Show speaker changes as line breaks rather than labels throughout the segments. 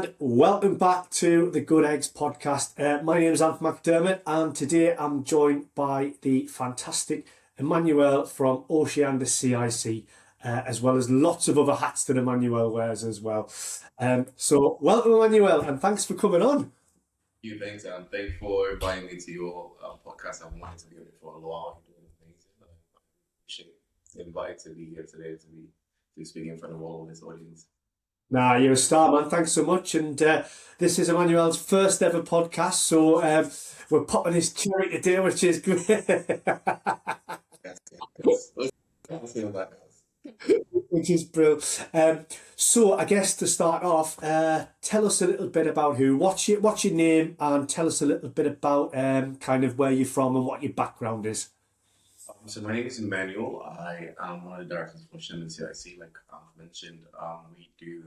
and welcome back to the Good Eggs podcast. My name is Anthony McDermott, and today I'm joined by the fantastic Emmanuel from Oceania CIC, as well as lots of other hats that Emmanuel wears as well. So welcome, Emmanuel, and thanks for coming on.
Thanks, and thank you for inviting me to your podcast. I've wanted to be on it for a while. You're doing amazing. I appreciate the invite to be here today to speak in front of all of this audience.
Nah, you're a star, man. Thanks so much. And this is Emmanuel's first ever podcast, so we're popping his cherry today, which is great.
Let's see what that goes.
Which is brilliant. So I guess to start off, tell us a little bit about what's your name, and tell us a little bit about kind of where you're from and what your background is.
So my name is Emmanuel. I am one of the directors of Oceania CIC. Like I've mentioned, we do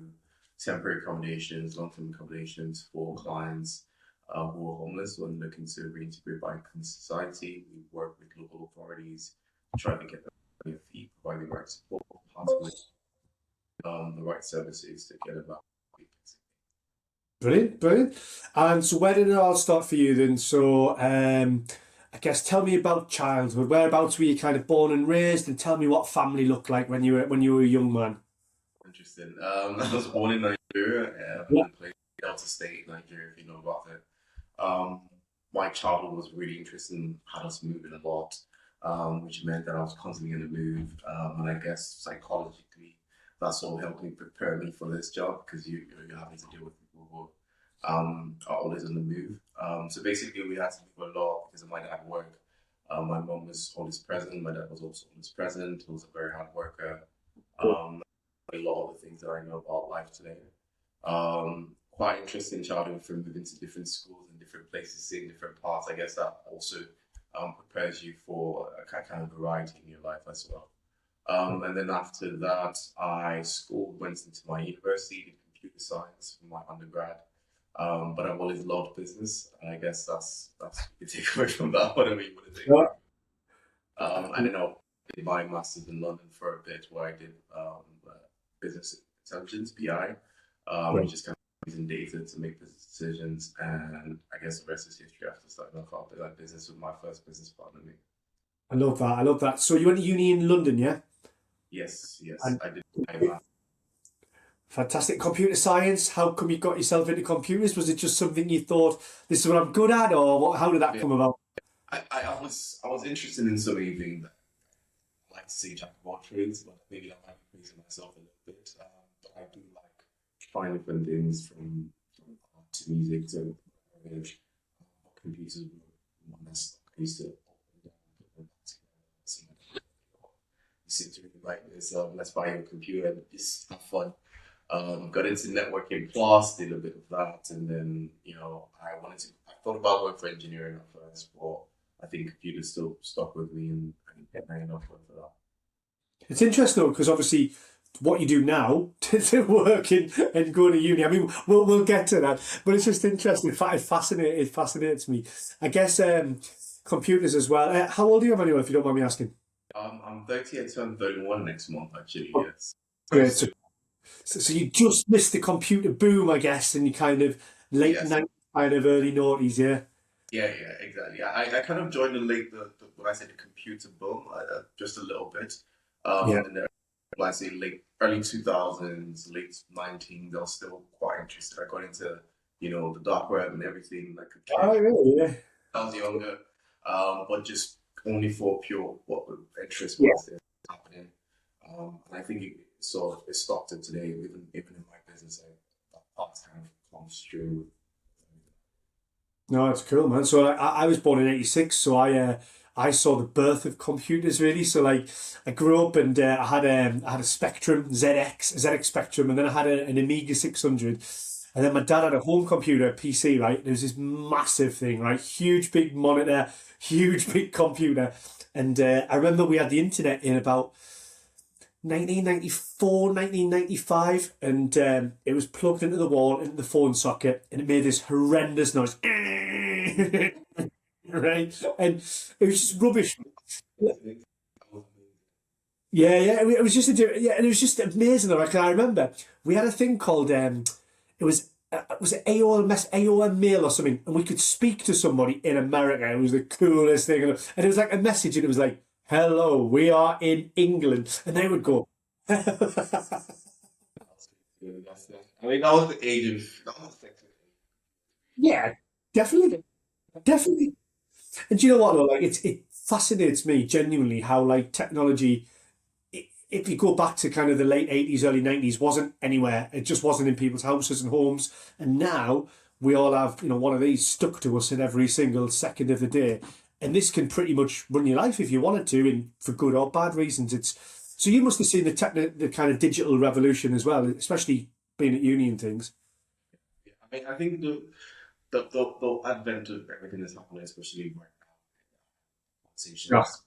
temporary accommodations, long-term accommodations for clients who are homeless or looking to reintegrate back into society. We work with local authorities, trying to get them on their feet, providing the right support, possibly the right services to get them back.
Brilliant. And so where did it all start for you then? So I guess tell me about childhood. Whereabouts were you kind of born and raised, and tell me what family looked like when you were a young man.
Interesting. I was born in Nigeria, in Delta State, Nigeria, if you know about it. My childhood was really interesting, had us moving a lot, which meant that I was constantly going to move. And I guess psychologically, that's all helped me prepare me for this job, because you're having to deal with people who are always on the move. So basically, we had to move a lot because of my dad work. My mom was always present. My dad was also always present. He was a very hard worker. A lot of the things that I know about life today. Quite interesting childhood from moving to different schools and different places, seeing different parts. I guess that also prepares you for a kind of variety in your life as well. And then after that, I went into my university, did computer science for my undergrad. But I've always loved business. And I guess that's you take away from that. What I mean, what is it? I don't know. I did my master's in London for a bit, where I did business intelligence (BI), which is kind of using data to make business decisions. And I guess the rest is history. After starting off after that business with my first business partner.
I love that. So you went to uni in London, yeah?
Yes.
And
I did.
fantastic. Computer science. How come you got yourself into computers? Was it just something you thought, this is what I'm good at, or how did that come about?
I was interested in so many things. I like to say jack of all trades, but maybe that might be praising myself a little bit. But I do like trying different things, from art to music to computers. I used to open down, put them back together. You seem to really like this. Let's buy a computer and just have fun. Got into networking plus, did a bit of that, and then I thought about going for engineering at first, but I think computers still stuck with me, and I enough for that.
It's interesting though, because obviously what you do now to work and go to uni. I mean, we'll get to that, but it's just interesting. It fascinates me. I guess computers as well. How old are you, Emmanuel, if you don't mind me asking?
I'm 30. I turn 31 next month, actually.
Oh,
Yes.
great. So you just missed the computer boom, I guess, in your kind of late
Yes.
90s, kind of early noughties, yeah?
Yeah, exactly. I kind of joined the when I say the computer boom, just a little bit.
Yeah.
And then when I say early 2000s, late 19s, I was still quite interested. I got into the dark web and everything like a
Oh,
kid.
really? Yeah.
I was younger, but just only for pure what the interest
Yeah.
was there happening. And I think it stopped it today. Even in my business, that part kind of comes through.
No, it's cool, man. So I was born in '86, so I saw the birth of computers really. So like I grew up and I had a Spectrum ZX Spectrum, and then I had an Amiga 600, and then my dad had a home computer, a PC, right? There was this massive thing, right? Huge big monitor, huge big computer, and I remember we had the internet in about 1994, 1995, and it was plugged into the wall, into the phone socket, and it made this horrendous noise. Right? And it was just rubbish. It was just and it was just amazing. Like I remember we had a thing called it was was it AOL mail or something, and we could speak to somebody in America. It was the coolest thing, and it was like a message, and it was like, "Hello, we are in England," and they would go,
Yeah, I mean, that was the age of that was the
"Yeah, definitely, definitely." And do you know what though? Like it fascinates me genuinely how like technology, if you go back to kind of the late 80s, early 90s, wasn't anywhere. It just wasn't in people's houses and homes. And now we all have, one of these stuck to us in every single second of the day. And this can pretty much run your life if you wanted to, and for good or bad reasons. It's so you must have seen the kind of digital revolution as well, especially being at uni and things.
I mean, I think the advent of everything that's happening, especially right now,
Yeah.
conversations.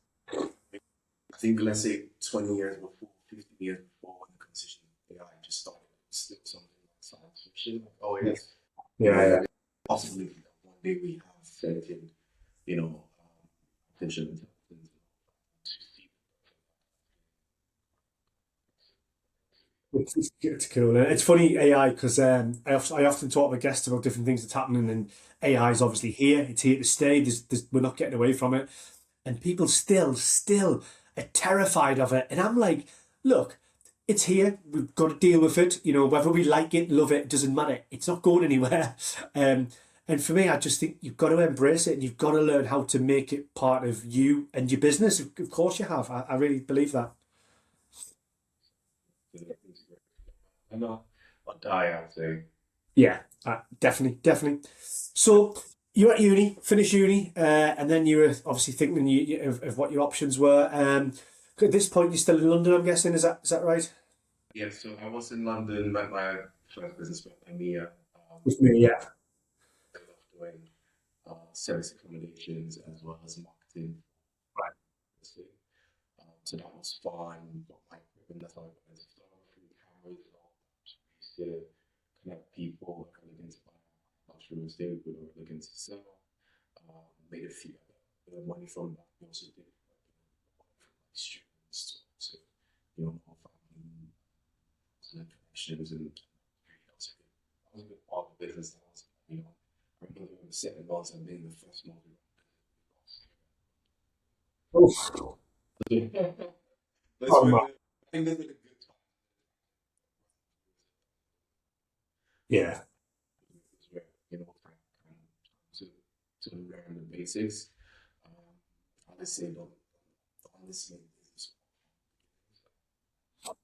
I think let's say 20 years before, 15 years before when the conversation of AI just started, it was still something like science fiction. Like, oh yes,
Yeah,
there's a possibility that one day we have sentient, artificial intelligence to see.
it's cool. And it's funny AI because I often talk to guests about different things that's happening, and AI is obviously here. It's here to stay. We're not getting away from it, and people still are terrified of it. And I'm like, look, it's here. We've got to deal with it. Whether we like it, love it, doesn't matter. It's not going anywhere. Um, and for me, I just think you've got to embrace it, and you've got to learn how to make it part of you and your business. Of course, you have. I really believe that.
I know, or die, I would say.
Yeah, definitely, definitely. So you're at uni, finish uni, and then you were obviously thinking of what your options were. At this point, you're still in London, I'm guessing. Is that right?
Yeah, so I was in London, met my first business partner, Mia.
With me, yeah.
I love doing service accommodations as well as marketing.
Right.
So that was fun. Got my equipment, that's how I got into photography, cameras, and all that. So we used to connect people that are looking to buy luxury real estate, we were looking to sell. Made a few money from that. We also did money from like students to more family and connections, and that was a good part of the business. That was, I remember setting goals and being the first one.
Oh,
Let's
oh,
really,
man.
I think this is a good time
Yeah.
where, to, to learn the basics. Um, I would say the honestly business. So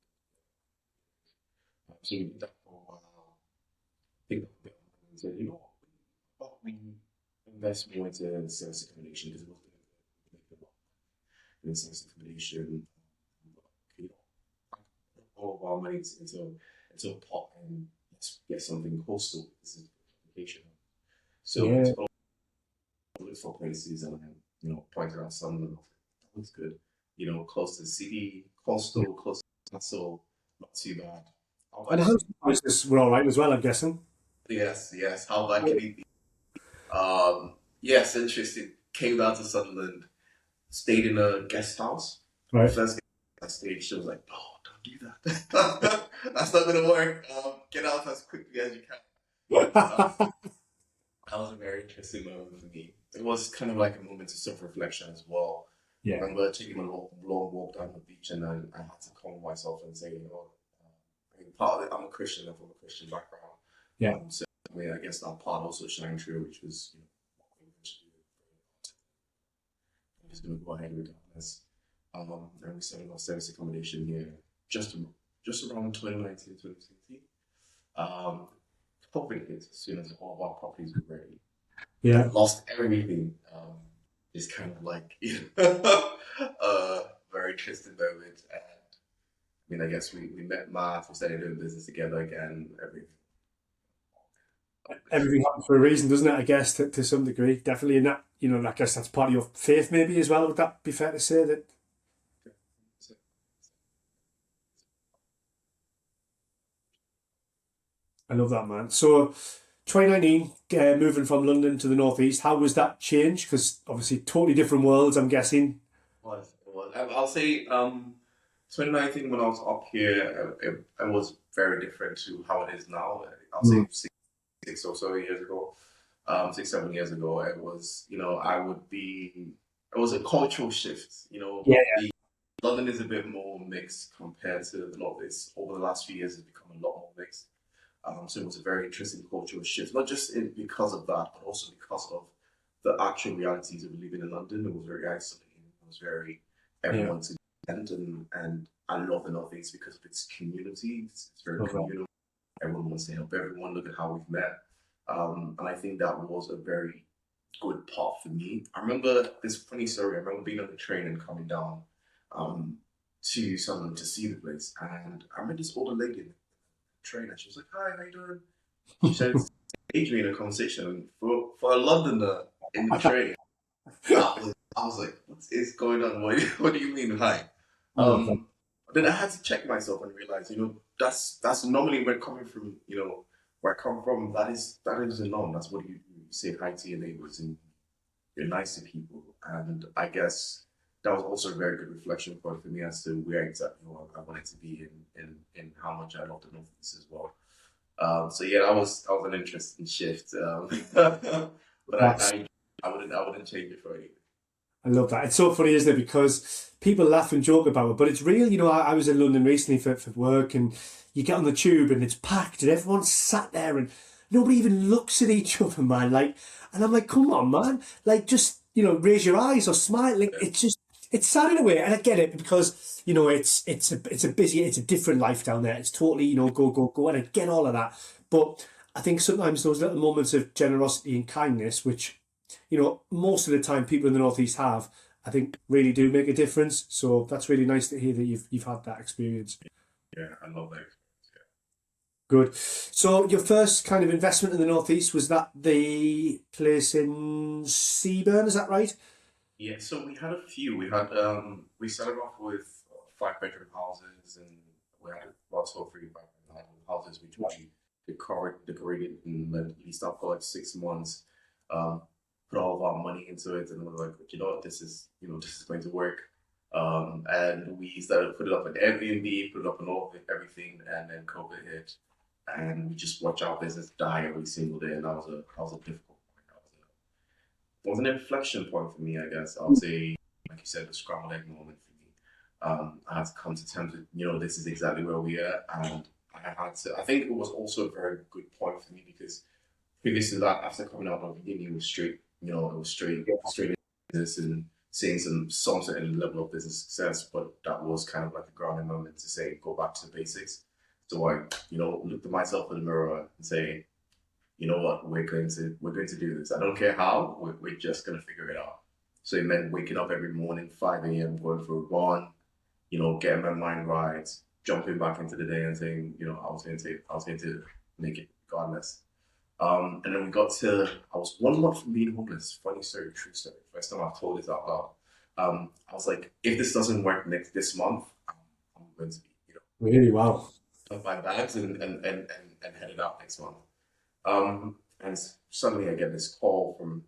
we did that for a while. Think of it and said, what we invest more into sales accommodation because it was going to make the lot in sales accommodation. You know, all of our money into a pot and let's get something coastal. This is vacation. So we
Yeah.
look for places and pointed out some of them. That looks good. Close to the city, coastal, close to the castle, not too bad. How
And
bad can
house
it
prices were all right as well, I'm guessing.
be? Yes, yes. How bad can it be? Yes, interesting. Came down to Sunderland, stayed in a guest house.
Right.
First guest I stayed, she was like, "No, don't do that. That's not gonna work. Get out as quickly as you can." Uh, that was a very interesting moment for me. It was kind of like a moment of self-reflection as well. I
Yeah.
remember taking a long walk down the beach, and I had to calm myself and say, I mean, part of it, I'm a Christian, I'm from a Christian background.
Yeah.
So I mean, I guess that part also shined through, which was, what we were to do. I'm just going to go ahead regardless. And we started our service accommodation here just around 2019, 2020. Um, COVID hit as soon as all of our properties were ready.
Yeah.
Lost everything. It's kind of like a very interesting moment. And I mean, I guess we met Matt, we started doing business together again. Everything.
Everything happens for a reason, doesn't it? I guess to some degree, definitely. And that, I guess that's part of your faith, maybe as well. Would that be fair to say that? I love that, man. So, 2019, moving from London to the northeast, how was that change? Because obviously, totally different worlds. I'm guessing.
It was. I'll say 2019 when I was up here, it was very different to how it is now. I'll
Mm.
say six or so years ago, 6, 7 years ago, it was, it was a cultural shift.
Yeah,
The London is a bit more mixed compared to the Northeast. Over the last few years, it's become a lot more mixed. So it was a very interesting cultural shift, not just because of that, but also because of the actual realities of living in London. It was very isolating. It was very
yeah,
everyone to and I love the Northeast because of its community. It's very
love that.
communal. Everyone wants to help everyone. Look at how we've met. And I think that was a very good part for me. I remember this funny story. I remember being on the train and coming down um, to someone to see the place. And I met this older lady in the train and she was like, "Hi, how you doing?" She said, engaging in a conversation. And for a Londoner in the train, I was like, what is going on? What do you mean, hi?
I love that.
Um, then I had to check myself and realize, that's normally when coming from, where I come from, that is the norm. That's what you say hi to your neighbors and you're nice to people. And I guess that was also a very good reflection point for me as to where exactly I wanted to be in how much I loved the Northeast as well. So yeah, that was an interesting shift. But
That's
I wouldn't change it for anything.
I love that. It's so funny, isn't it? Because people laugh and joke about it, but it's real. I was in London recently for work, and you get on the tube and it's packed, and everyone's sat there, and nobody even looks at each other, man. Like, and I'm like, come on, man. Like, just raise your eyes or smile. Like, it's sad in a way, and I get it because it's a different life down there. It's totally go go go, and I get all of that. But I think sometimes those little moments of generosity and kindness, which most of the time people in the Northeast have, I think really do make a difference. So that's really nice to hear that you've had that experience.
Yeah, I love that experience.
Good. So your first kind of investment in the Northeast, was that the place in Seaburn, is that right?
Yeah, so we had a few. We started off with 5 bedroom houses, and we had about 2 or 3 5 bedroom houses, which we decorated and let leased out for like 6 months. Um, put all of our money into it, and we were like, you know what, this is going to work. And we started to put it up on Airbnb, put it up on everything, and then COVID hit, and we just watch our business die every single day, and that was a difficult point. That was an inflection point for me, I guess. I would say, like you said, the scrambled egg moment for me. I had to come to terms with, this is exactly where we are, and I think it was also a very good point for me because previous to that, after coming out of uni, it was straight, it was straight into business and seeing some certain level of business success, but that was kind of like a grounding moment to say, go back to the basics. So I, looked at myself in the mirror and say, you know what, we're going to do this. I don't care how, we're just gonna figure it out. So it meant waking up every morning, 5 a.m., going for a run, getting my mind right, jumping back into the day and saying, I was going to make it regardless. And then I was 1 month from being homeless. Funny story, true story. First time I've told this out loud. I was like, if this doesn't work this month, I'm going to be,
Really? Wow.
pack my bags and headed out next month. And suddenly I get this call from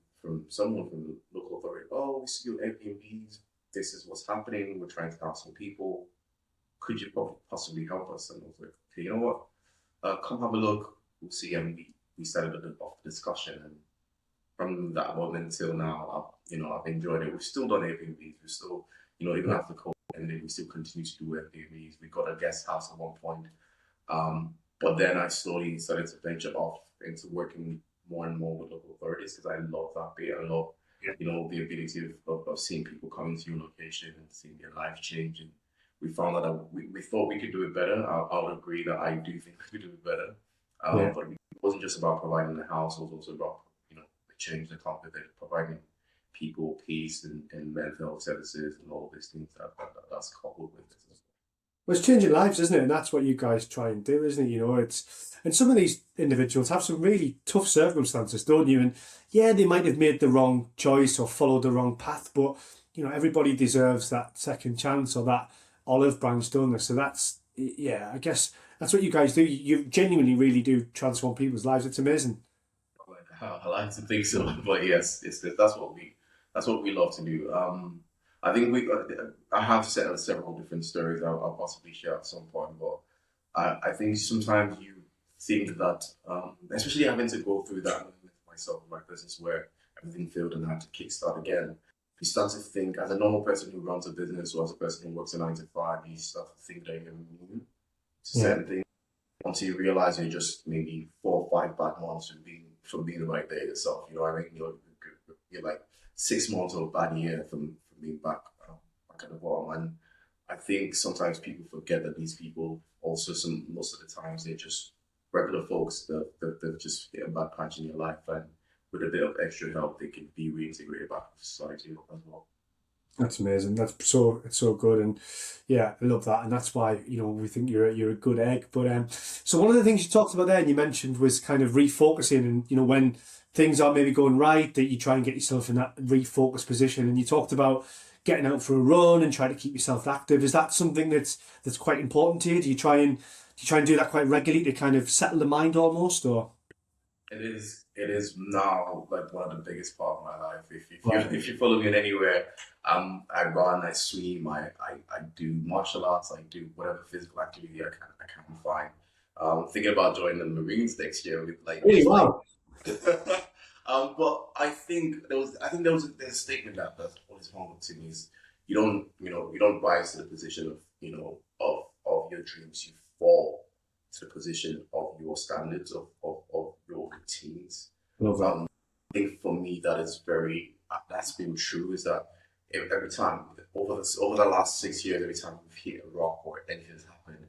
someone from the local authority. Oh, we see your Airbnbs. This is what's happening. We're trying to help some people. Could you possibly help us? And I was like, okay, you know what? Come have a look. We'll see. And we started off the discussion. And from that moment until now, I've enjoyed it. We've still done Airbnbs. We're still, even
Yeah.
after COVID ended, we still continue to do Airbnbs. We got a guest house at one point. But then I slowly started to venture off into working more and more with local authorities because I love that bit. I love, the ability of seeing people coming to your location and seeing their life change. And we found that we thought we could do it better. I would agree that I do think we could do it better.
Yeah.
But it wasn't just about providing the house, it was also about, the change that comes with it, providing people peace and mental health services and all these things that's coupled with it.
Well, it's changing lives, isn't it? And that's what you guys try and do, isn't it? And some of these individuals have some really tough circumstances, don't you? And yeah, they might have made the wrong choice or followed the wrong path, but everybody deserves that second chance or that olive branch, don't they? So yeah, I guess that's what you guys do. You genuinely really do transform people's lives. It's amazing.
I like to think so, but yes, that's what we love to do. I think I have several different stories I'll possibly share at some point, but I think sometimes you think that, especially having to go through that moment myself in my business where everything failed and I had to kickstart again, you start to think, as a normal person who runs a business or as a person who works a 9 to 5, you start to think that you're immune to
Yeah.
certain things until you realize you're just maybe 4 or 5 bad months from being the right day itself. You know what I mean? You're like 6 months of a bad year from being back at the bottom. And I think sometimes people forget that these people also most of the times they're just regular folks that just hit a bad patch in your life, and with a bit of extra help they can be reintegrated back into society as well.
That's amazing. It's so good, and yeah, I love that, and that's why we think you're a good egg. But so one of the things you talked about there, and you mentioned was kind of refocusing, and when things aren't maybe going right, that you try and get yourself in that refocused position, and you talked about getting out for a run and trying to keep yourself active. Is that something that's quite important to you? Do you try and do that quite regularly to kind of settle the mind almost, or
It is now like one of the biggest part of my life.
right?
If you follow me in anywhere, I run, I swim, I do martial arts, I do whatever physical activity I can find. Thinking about joining the Marines next year with like
Really?
just like
Wow.
but there's a statement that always hung up to me is you don't rise to the position of of your dreams. You fall to the position of your standards of your routines.
Love that.
I think for me that's been true is that every time over the last 6 years, every time we've hit a rock or anything has happened,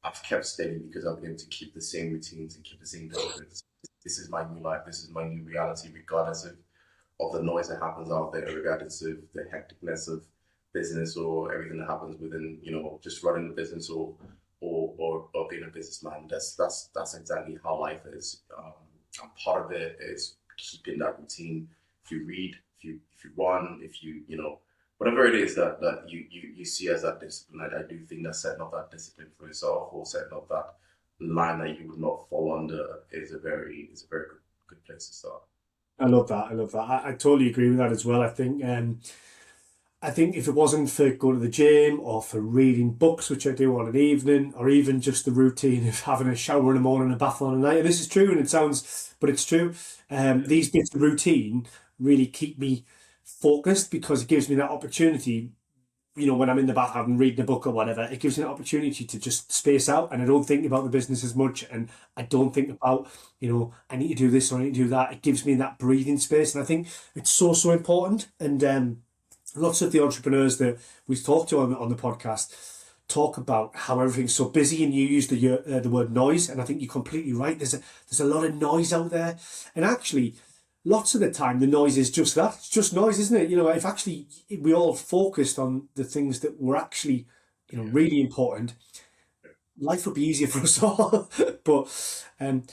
I've kept steady because I've been able to keep the same routines and keep the same disciplines. This is my new life. This is my new reality, regardless of the noise that happens out there, regardless of the hecticness of business or everything that happens within, just running the business or being a businessman. That's exactly how life is. And part of it is keeping that routine. If you read, if you run, if whatever it is that you see as that discipline, I do think that setting up that discipline for yourself or setting up that line that you would not fall under is a very good place to start.
I love that. I love that. I totally agree with that as well. I think if it wasn't for going to the gym or for reading books, which I do on an evening, or even just the routine of having a shower in the morning and a bath on a night, and this is true, and it sounds, but it's true. These bits of routine really keep me focused because it gives me that opportunity. When I'm in the bath having reading a book or whatever, it gives me an opportunity to just space out, and I don't think about the business as much, and I don't think about, I need to do this or I need to do that. It gives me that breathing space, and I think it's so so important. And lots of the entrepreneurs that we've talked to on the podcast talk about how everything's so busy, and you use the word noise, and I think you're completely right. There's a lot of noise out there, and actually, lots of the time the noise is just that. It's just noise, isn't it? If actually we all focused on the things that were actually really important, life would be easier for us all. But and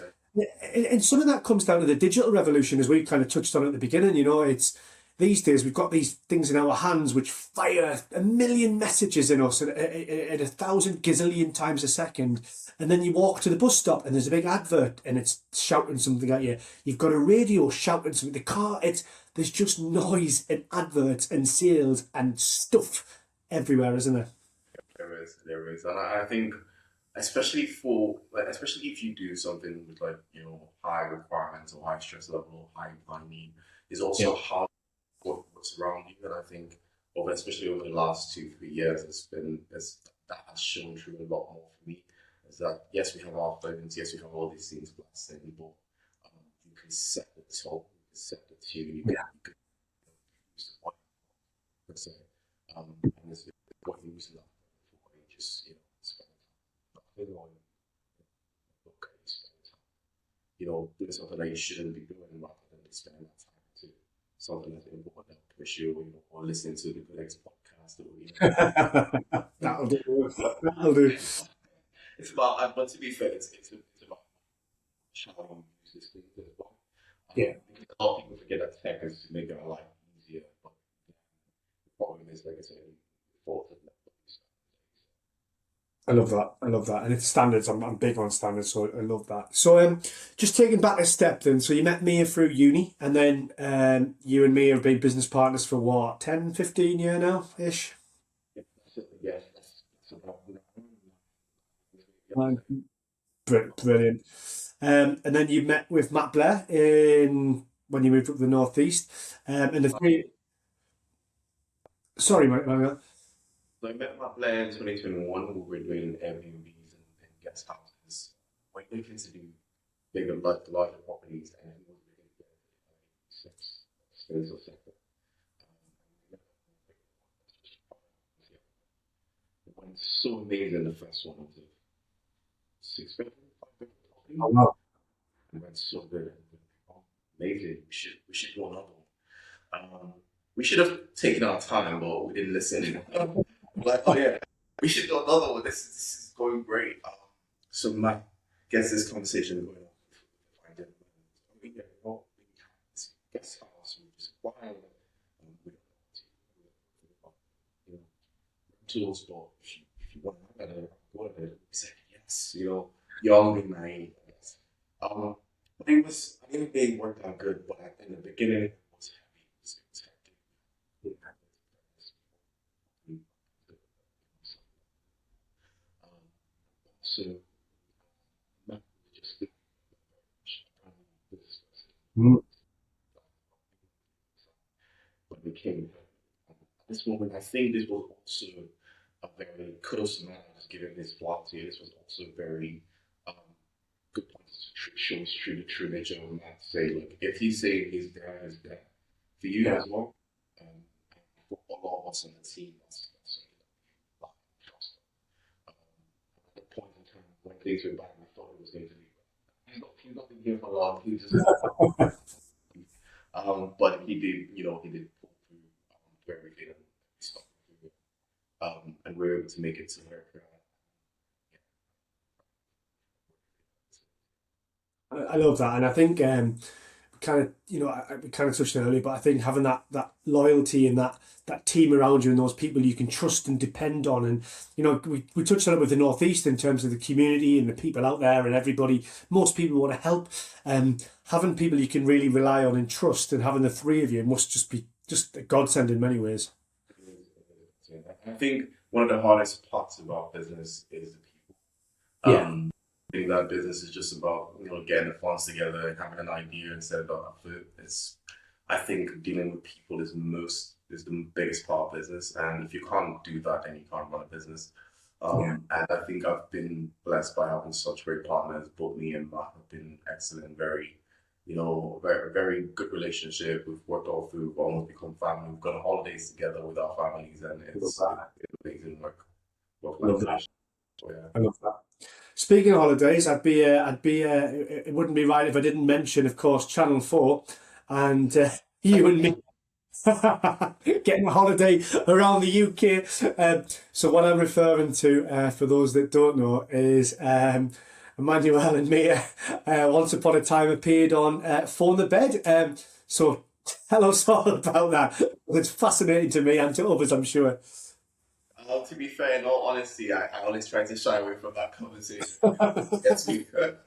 some of that comes down to the digital revolution, as we kind of touched on at the beginning. It's these days we've got these things in our hands which fire a million messages in us at 1,000 gazillion times a second, and then you walk to the bus stop and there's a big advert and it's shouting something at you. You've got a radio shouting something. The car, there's just noise and adverts and sales and stuff everywhere, isn't there?
There is, and I think especially if you do something with like high requirements or high stress level, high need, is
Yeah.
also how what's around you. And I think especially over the last 2 3 years, that has shown through a lot more for me. Is that yes, we have our plugins, yes, we have all these things blasting, but you can set the tone, you can set the tune, you can use the point per se. And it's what you use that for. You just spend time nothing on okay, spend time doing something that you shouldn't be doing rather than spending that time to something that's important that push you, or listening to the next podcast or
That'll do. That'll do.
it's about but to be fair, it's about how you use this thing as well.
Yeah.
Because a lot of people forget that tech is to make our life easier, but the problem is like I said, fault of Netflix.
I love that. I love that. And it's standards. I'm big on standards, so I love that. So just taking back a step then. So you met Mia through uni, and then you and Mia have been business partners for what, 10, 15 year now ish?
Yeah, that's it. Yes, that's about
Nine, Brilliant. And then you met with Matt Blair in when you moved up to the northeast, and the three. Sorry, mate.
So I met my plan in 2021. We were doing Airbnbs and guest houses. We're looking to do bigger, larger properties, and we were looking to get space or sector. It went so amazing. The first one was a six-bedroom, five-bedroom property.
Oh, wow.
It went so good. Amazing. We should do another one. We should have taken our time, but we didn't listen. Like, oh yeah, we should do another one. This is going great. So Matt gets this conversation going on. I did. We get we have this guest house, which is wild. We don't you know, tools, but if you want to have it, go ahead. We said yes. Young and naive. But I think they worked out good, but in the beginning it was heavy. It was hectic. Um, so Matt just
Mm.
but it came at this moment. I think this was also a very kudos to Matt was given his philosophy. This was also very um, good point to shows the true nature of Matt. Say, look, if he's saying he's there for you
Yeah.
as well. Um, for all of us on the team, that's something that we like and trust. Um, at the point in time when things were bad, we thought it was going to be. He's not been here for long. He just but he did pull through everything and we stuck through it. And we were able to make it to where
I love that, and I think kind of we kind of touched on it earlier, but I think having that loyalty and that team around you and those people you can trust and depend on, and we touched on it with the northeast in terms of the community and the people out there and everybody. Most people want to help. Having people you can really rely on and trust, and having the three of you must just be just a godsend in many ways.
I think one of the hardest parts about business is the people.
Yeah,
I think that business is just about getting the funds together and having an idea and set it up. It's I think dealing with people is the biggest part of business, and if you can't do that, then you can't run a business.
yeah,
And I think I've been blessed by having such great partners. Both me and Matt have been excellent, very very good relationship. We've worked all through, we've almost become family. We've gone on holidays together with our families, and
I love
it's
that.
amazing work
I love
life
that.
relationship. So, yeah.
I love that. Speaking of holidays, it wouldn't be right if I didn't mention, of course, Channel 4 and you and me getting a holiday around the UK. So what I'm referring to, for those that don't know, is Emmanuel and me once upon a time appeared on Phone the Bed. So tell us all about that. It's fascinating to me and to others, I'm sure.
To be fair, in all honesty, I always try to shy away from that conversation because it gets me it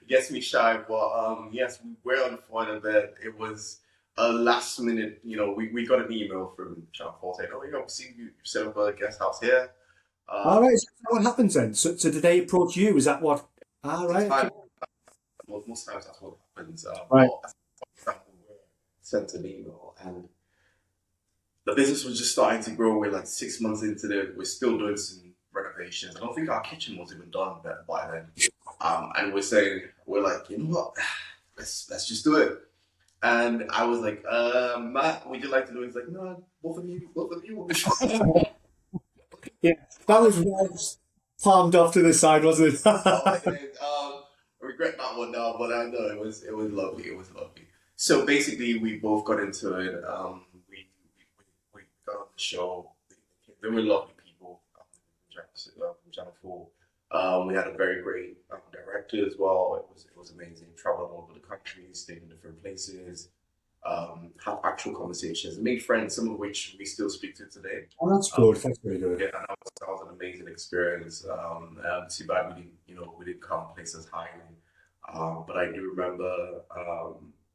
gets me shy. But yes, we were on the phone a bit. It was a last minute. We got an email from Channel 4 saying, "Oh, we see you set up a guest house here."
All
Um,
right, so what happens then? So did they approach you? Is that what? All
at the
right, okay.
time, most times that's what happens.
Right.
But we were sent an email, and the business was just starting to grow. We're like 6 months into it. We're still doing some renovations. I don't think our kitchen was even done by then. And we're like, you know what? Let's just do it. And I was like, Matt, would you like to do it? He's like, no, both of you will be fine.
Yeah, that was well palmed off to the side, wasn't it?
I regret that one now, but I know it was lovely. It was lovely. So basically, we both got into it. We got on the show. They were lovely people from Channel 4. We had a very great director as well. It was amazing. Traveled all over the country, stayed in different places, had actual conversations, made friends, some of which we still speak to today.
Oh, that's
Um,
good. That's really good.
yeah, that was an amazing experience. Too bad we didn't come places highly. But I do remember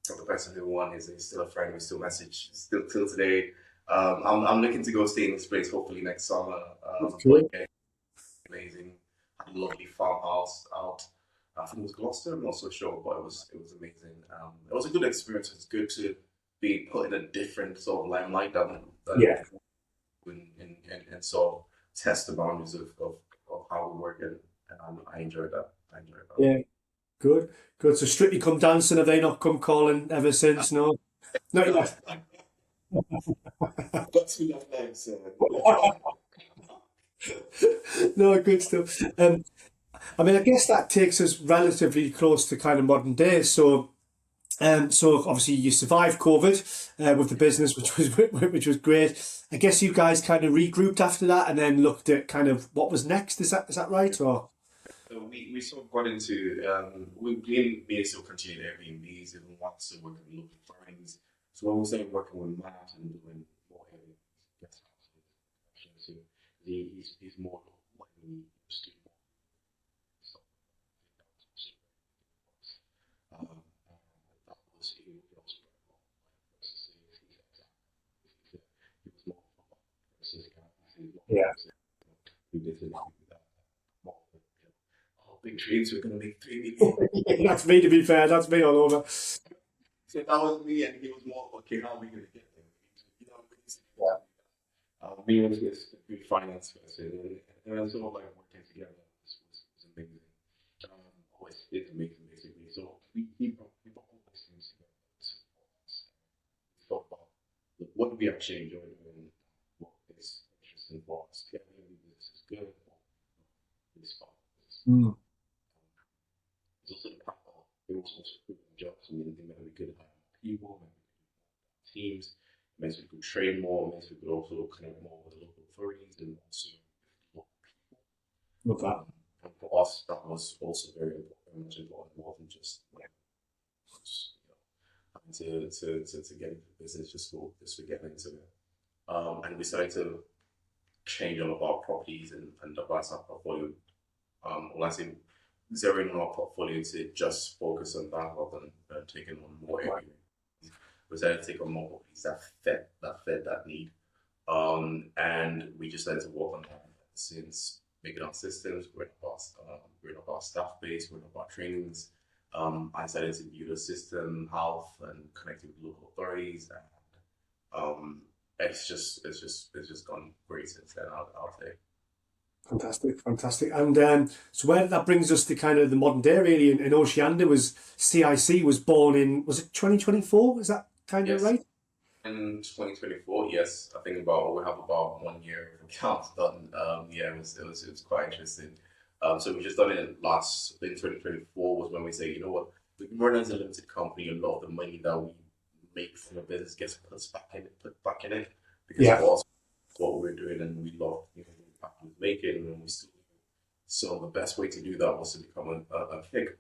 the person who won is still a friend. We still message still till today. I'm looking to go stay in this place hopefully next summer.
That's
But
cool.
yeah, amazing. Had a lovely farmhouse out. I think it was Gloucester. I'm not so sure, but it was amazing. It was a good experience. It's good to be put in a different sort of limelight than
Yeah.
before, and sort of test the boundaries of how we work, and I enjoyed that. I enjoyed that.
Yeah. Good. Good. So Strictly Come Dancing, have they not come calling ever since? No. Not yet.
Got two left legs.
No, good stuff. I mean, I guess that takes us relatively close to kind of modern days. So obviously you survived COVID with the business, which was great. I guess you guys kind of regrouped after that and then looked at kind of what was next. Is that right? Or
So we sort of got into we still continued Airbnbs even while still working with local authorities. So when we started working with Matt and doing more Airbnb guest houses, so he's more like we used to stuff. That was he also versus he was more versus
yeah,
we did it with that more. Oh, big dreams, we're gonna make 3 million.
that's me. To be fair, that's me all over.
So that was me, and he was more, okay, how are we going to get there? You know,
Yeah.
me was just a good finance person, and then sort of like working together was amazing. Always, it's amazing, basically. So we brought all those things together. We thought about what do we actually enjoy doing, what is interesting for us. Yeah, maybe this is good, or this is fun.
Mm.
It's also the practical. It was also good jobs. I mean, maybe we could hire more people, maybe we could have teams, maybe we could train more, maybe we could also connect more with the local authorities and also local people.
Love that.
And for us, that was also very important, very much important. It wasn't just having to get into business just for getting into it. And we started to change all of our properties and devise our portfolio. Well, I say zeroing in our portfolio to just focus on that rather than taking on more areas. We decided to take on more properties that fit that need. And we just started to work on that since making our systems, growing up our staff base, growing up our trainings. I decided to build a system, health, and connecting with local authorities, and it's just gone great since then. I'll say.
Fantastic, fantastic. And so where that brings us to kind of the modern day, really. In Oceania was CIC was born in, was it 2024? Is that kind of
Yes.
right?
In 2024, yes, I think we have about 1 year of accounts done. Yeah, it was quite interesting. So we just done it in 2024 was when we say, you know what, we can run as a limited company. A lot of the money that we make from the business gets put back in it because
Yeah.
of us, what we're doing, and we love the impact we're making, and we still. So the best way to do that was to become a kick,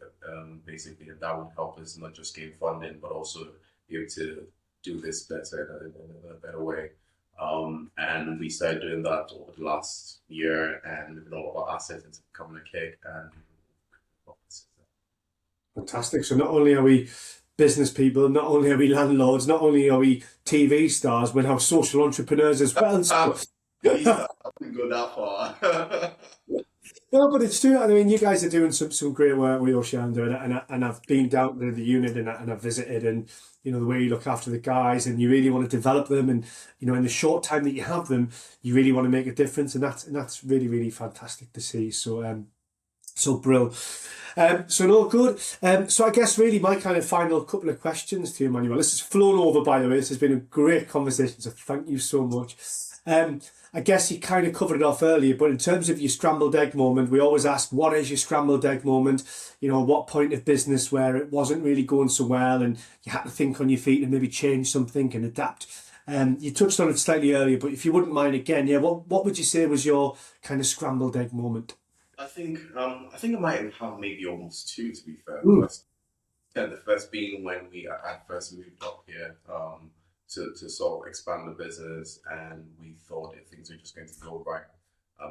basically, and that would help us not just gain funding, but also be able to do this better in a better way. And we started doing that over the last year and moving all of our assets into becoming a kick and
Fantastic. So not only are we business people, not only are we landlords, not only are we TV stars, we're now social entrepreneurs as well. So,
I wouldn't go that far.
no, but it's true. I mean, you guys are doing some great work with Oceania, and I've been down to the unit and I've visited, and you know the way you look after the guys, and you really want to develop them, and you know in the short time that you have them, you really want to make a difference, and that's really really fantastic to see. So brill. So no good. So I guess really my kind of final couple of questions to you, Emmanuel. This has flown over, by the way. This has been a great conversation, so thank you so much. I guess you kind of covered it off earlier, but in terms of your scrambled egg moment, we always ask, what is your scrambled egg moment? You know, what point of business where it wasn't really going so well and you had to think on your feet and maybe change something and adapt. You touched on it slightly earlier, but if you wouldn't mind again, yeah, what would you say was your kind of scrambled egg moment?
I think I might have maybe almost two, to be fair.
Mm.
The first being when we had first moved up here to sort of expand the business, and we thought that things were just going to go right,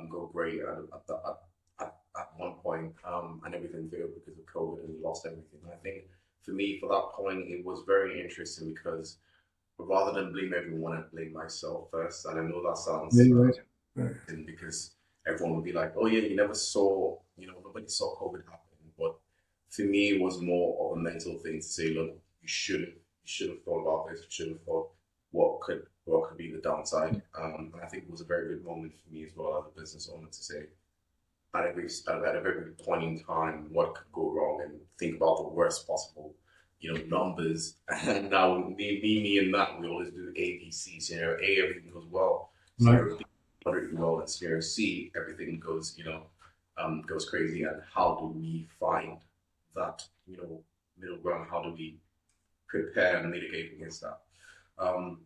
go great at one point, and everything failed because of COVID, and we lost everything. And I think for me, for that point, it was very interesting because rather than blame everyone, I blame myself first. And I know that sounds
Yeah, right.
because everyone would be like, "Oh yeah, you never saw, nobody saw COVID happen." But for me, it was more of a mental thing to say, look, you should have thought about this. You should have thought what could be the downside. And I think it was a very good moment for me as well as a business owner to say, at every point in time, what could go wrong, and think about the worst possible, numbers. And now me and Matt, we always do A, B, C. Scenario A, everything goes well.
Right.
Scenario B, moderately well, and scenario C, everything goes crazy. And how do we find that, middle ground? How do we prepare and mitigate against that? Um,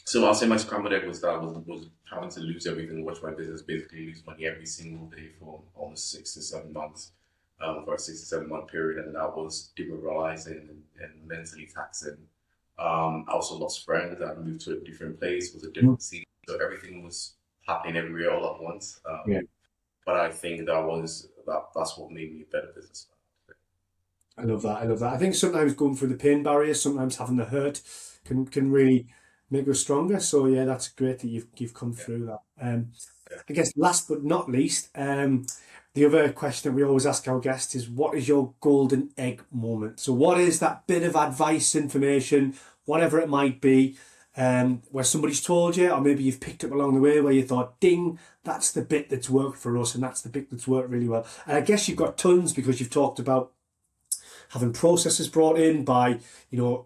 so I'll say my scrambled egg was having to lose everything, watch my business basically lose money every single day for almost 6 to 7 months, for a 6 to 7 month period, and that was demoralizing and mentally taxing. I also lost friends. I moved to a different place, was a
Mm.
different city, so everything was happening everywhere all at once.
Yeah,
But I think that's what made me a better businessman.
I love that. I love that. I think sometimes going through the pain barrier, sometimes having the hurt, can really make us stronger. So yeah, that's great that you've come
Yeah,
through that.
yeah.
I guess last but not least, the other question that we always ask our guests is, what is your golden egg moment? So what is that bit of advice, information, whatever it might be, where somebody's told you, or maybe you've picked up along the way where you thought, ding, that's the bit that's worked for us, and that's the bit that's worked really well. And I guess you've got tons because you've talked about having processes brought in by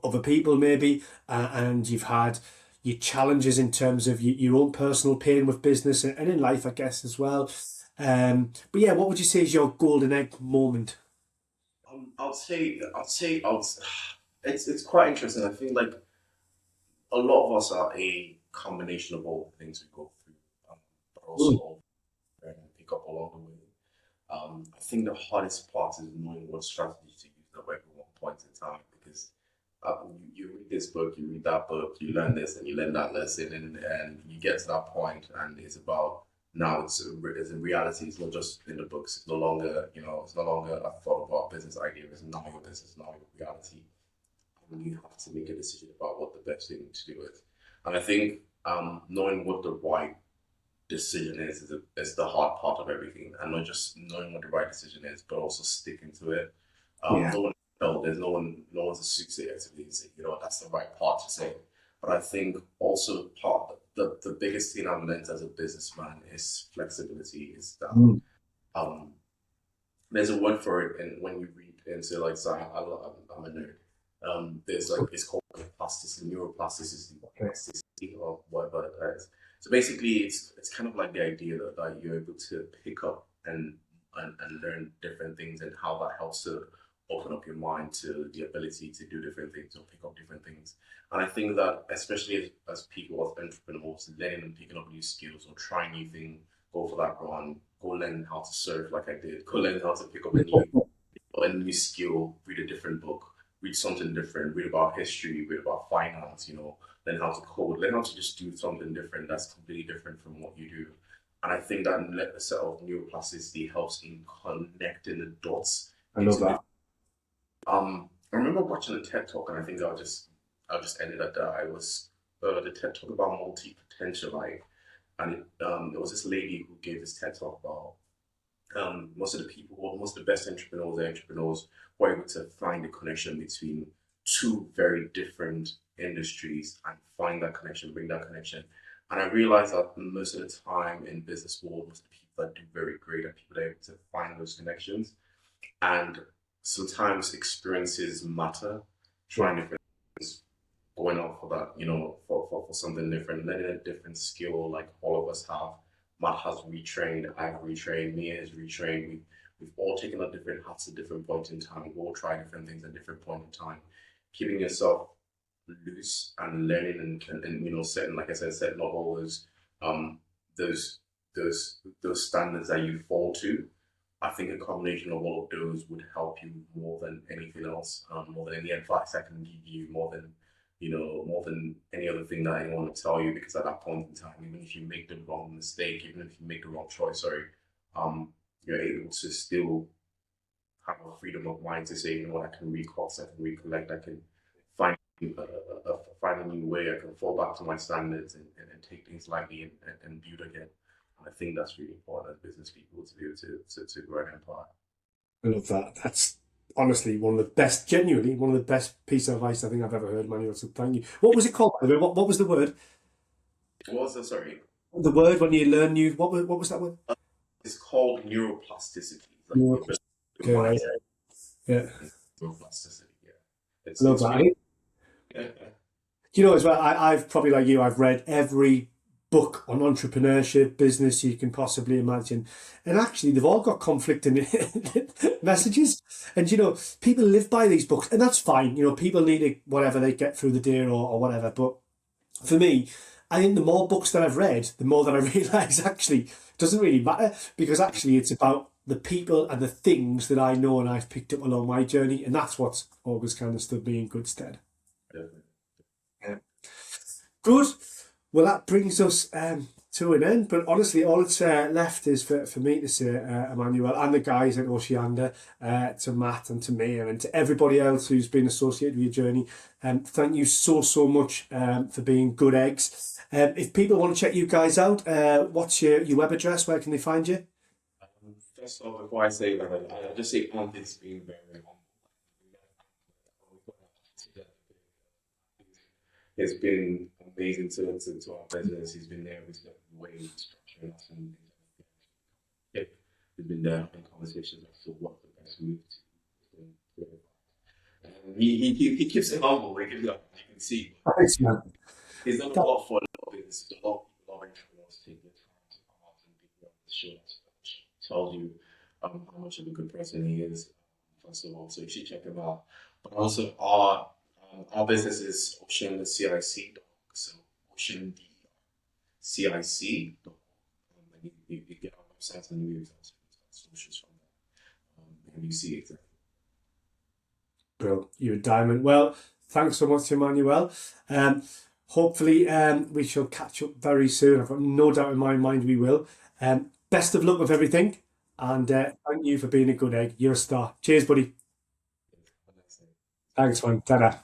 other people maybe, and you've had your challenges in terms of your own personal pain with business and in life, I guess, as well. But yeah, what would you say is your golden egg moment?
It's quite interesting. I feel like a lot of us are a combination of all the things we go through, but also
Mm.
all learn and pick up along the way. I think the hardest part is knowing what strategy to use at every one point in time, because you read this book, you read that book, you learn this and you learn that lesson, and you get to that point, and it's about now it's in reality. It's not just in the books. It's no longer a thought about business idea. It's now your business, now your reality, and you have to make a decision about what the best thing to do is. And I think knowing what the right decision is the hard part of everything, and not just knowing what the right decision is, but also sticking to it.
Yeah,
No one, no, there's no one's a soothsayer to be say, that's the right part to say. But I think also the biggest thing I've learned as a businessman is flexibility. Is that
mm.
um, there's a word for it, and when you read into like science, I'm a nerd. There's like it's called plasticity,
Okay.
plasticity, or whatever it is. So basically, it's kind of like the idea that you're able to pick up and learn different things, and how that helps to open up your mind to the ability to do different things or pick up different things. And I think that especially as people, as entrepreneurs, learning and picking up new skills or trying new things, go for that run, go learn how to surf like I did, go learn how to pick up a new skill, read a different book, read something different, read about history, read about finance, learn how to code, learn how to just do something different that's completely different from what you do. And I think that set of neuroplasticity helps in connecting the dots
I love
into
that.
I remember watching a TED talk, and I think I'll just end it at that. I was the TED talk about multi potential, like, and there was this lady who gave this TED talk about most of the people, or most of the best entrepreneurs were able to find the connection between two very different industries and find that connection, bring that connection. And I realized that most of the time in business world, most of the people that do very great are people that are able to find those connections. And sometimes experiences matter.
Yeah,
Trying different things, going out for that, for something different, learning a different skill like all of us have. Matt has retrained, I've retrained, Mia has retrained. We've all taken on different hats at different points in time. We've all tried different things at different point in time. Keeping yourself loose and learning, and setting, like I said, setting up all um those those standards that you fall to. I think a combination of all of those would help you more than anything else, more than any advice I can give you, more than any other thing that I want to tell you. Because at that point in time, even if you make the wrong mistake, even if you make the wrong choice, sorry, you're able to still have a freedom of mind to say, I can recourse, I can recollect, I can find find a new way, I can fall back to my standards, and take things lightly, and build again. I think that's really important as business people to be able to grow an empire.
I love that. That's honestly one of the best, genuinely one of the best piece of advice I think I've ever heard, Emmanuel. So thank you. What was it called, by the way? What was the word?
What was that? Sorry.
The word when you learn new. What was that word?
It's called neuroplasticity. Like
Yeah.
your
Okay, right.
mindset.
Yeah,
Neuroplasticity. Yeah.
I love
It's
that.
really yeah.
Do you know as well? I've probably like you. I've read every book on entrepreneurship, business you can possibly imagine, and actually they've all got conflicting messages. And people live by these books, and that's fine. People need to, whatever they get through the day or whatever. But for me, I think the more books that I've read, the more that I realise actually it doesn't really matter, because actually it's about the people and the things that I know and I've picked up along my journey, and that's what's always kind of stood me in good stead.
Definitely.
Yeah. Good. Well, that brings us to an end. But honestly, all that's left is for me to say, Emmanuel, and the guys at Oceanda, to Matt and to Mia and to everybody else who's been associated with your journey, thank you so, so much for being good eggs. If people want to check you guys out, what's your web address? Where can they find you?
First of all, before I say that, I just say Anthony's being very, very humble. It's been amazing to our business. He's been there with the way he's structuring us and yeah, he's been there in conversations as to what the best move to. And he keeps it humble. He keeps it up. You can see.
Thanks, man.
He's done a lot for a lot of business. A lot of entrepreneurs take the time to come out and be on the show. Tells you how much of a good person he is. First of all, so you should check him out. But also our business is Ocean CIC. So Ocean CIC. And you get our website and you use our socials from there. And you see exactly.
Bro, you're a diamond. Well, thanks so much, Emmanuel. Hopefully, we shall catch up very soon. I've got no doubt in my mind we will. Best of luck with everything. And thank you for being a good egg. You're a star. Cheers, buddy. Thanks, man. Ta-da.